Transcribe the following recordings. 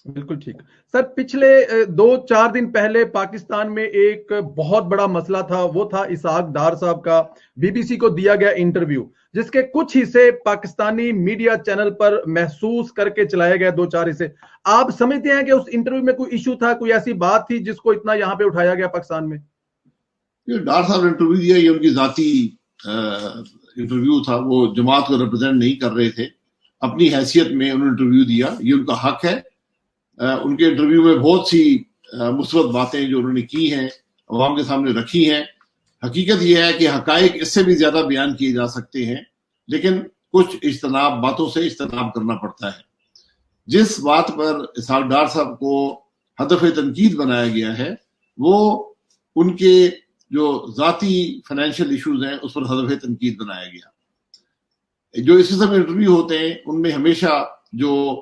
بالکل ٹھیک سر. پچھلے 2-4 دن پہلے پاکستان میں ایک بہت بڑا مسئلہ تھا، وہ تھا اسحاق ڈار صاحب کا بی بی سی کو دیا گیا انٹرویو، جس کے کچھ حصے پاکستانی میڈیا چینل پر محسوس کر کے چلائے گئے 2-4 حصے. آپ سمجھتے ہیں کہ اس انٹرویو میں کوئی ایشو تھا، کوئی ایسی بات تھی جس کو اتنا یہاں پہ اٹھایا گیا پاکستان میں؟ ڈار صاحب نے انٹرویو دیا، یہ ان کی ذاتی انٹرویو تھا، وہ جماعت کو ریپرزینٹ نہیں کر رہے تھے، اپنی حیثیت میں انہوں نے انٹرویو دیا، یہ ان کا حق ہے. ان کے انٹرویو میں بہت سی مثبت باتیں جو انہوں نے کی ہیں عوام کے سامنے رکھی ہیں. حقیقت یہ ہے کہ حقائق اس سے بھی زیادہ بیان کیے جا سکتے ہیں، لیکن کچھ باتوں سے اجتناب کرنا پڑتا ہے. جس بات پر اسحاق ڈار صاحب کو ہدف تنقید بنایا گیا ہے وہ ان کے جو ذاتی فائنینشیل ایشوز ہیں اس پر ہدف تنقید بنایا گیا. جو اس قسم کے انٹرویو ہوتے ہیں ان میں ہمیشہ جو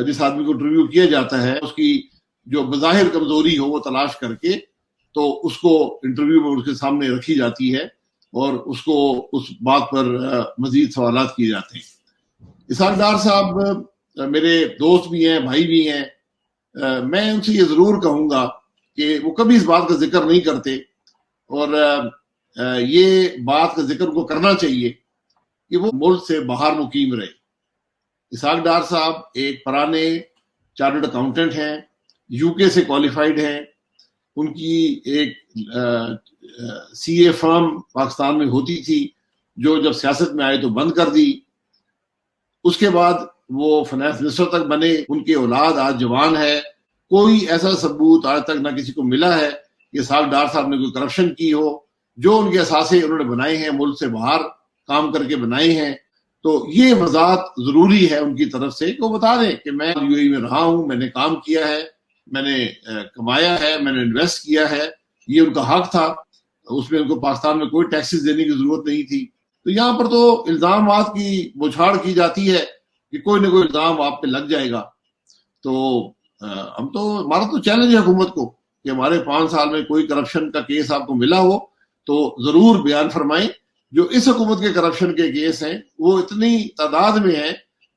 جس آدمی کو انٹرویو کیا جاتا ہے اس کی جو بظاہر کمزوری ہو وہ تلاش کر کے تو اس کو انٹرویو میں اس کے سامنے رکھی جاتی ہے اور اس کو اس بات پر مزید سوالات کیے جاتے ہیں. اسحاق ڈار صاحب میرے دوست بھی ہیں، بھائی بھی ہیں. میں ان سے یہ ضرور کہوں گا کہ وہ کبھی اس بات کا ذکر نہیں کرتے، اور یہ بات کا ذکر کو کرنا چاہیے کہ وہ ملک سے باہر مقیم رہے. اسحاق ڈار صاحب ایک پرانے چارٹرڈ اکاؤنٹنٹ ہیں، یو کے سے کوالیفائڈ ہیں. ان کی ایک سی اے فرم پاکستان میں ہوتی تھی جو جب سیاست میں آئے تو بند کر دی. اس کے بعد وہ فائنانس منسٹر تک بنے. ان کے اولاد آج جوان ہے. کوئی ایسا ثبوت آج تک نہ کسی کو ملا ہے کہ اسحاق ڈار صاحب نے کوئی کرپشن کی ہو. جو ان کے اثاثے انہوں نے بنائے ہیں ملک سے باہر کام کر کے بنائے ہیں. تو یہ وضاحت ضروری ہے ان کی طرف سے کہ وہ بتا دیں کہ میں یو اے ای میں رہا ہوں، میں نے کام کیا ہے، میں نے کمایا ہے، میں نے انویسٹ کیا ہے. یہ ان کا حق تھا، اس میں ان کو پاکستان میں کوئی ٹیکسز دینے کی ضرورت نہیں تھی. تو یہاں پر تو الزامات کی بچھاڑ کی جاتی ہے کہ کوئی نہ کوئی الزام آپ پہ لگ جائے گا. تو ہمارا تو چیلنج ہے حکومت کو کہ ہمارے 5 سال میں کوئی کرپشن کا کیس آپ کو ملا ہو تو ضرور بیان فرمائیں. جو اس حکومت کے کرپشن کے کیس ہیں وہ اتنی تعداد میں ہیں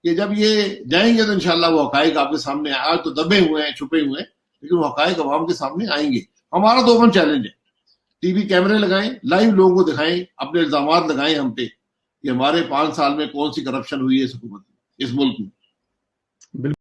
کہ جب یہ جائیں گے تو انشاءاللہ وہ حقائق آپ کے سامنے آج تو دبے ہوئے ہیں، چھپے ہوئے ہیں، لیکن وہ حقائق عوام کے سامنے آئیں گے. ہمارا تو اوپن چیلنج ہے، ٹی وی کیمرے لگائیں، لائیو لوگوں کو دکھائیں، اپنے الزامات لگائیں ہم پہ کہ ہمارے 5 سال میں کون سی کرپشن ہوئی ہے اس حکومت میں، اس ملک میں.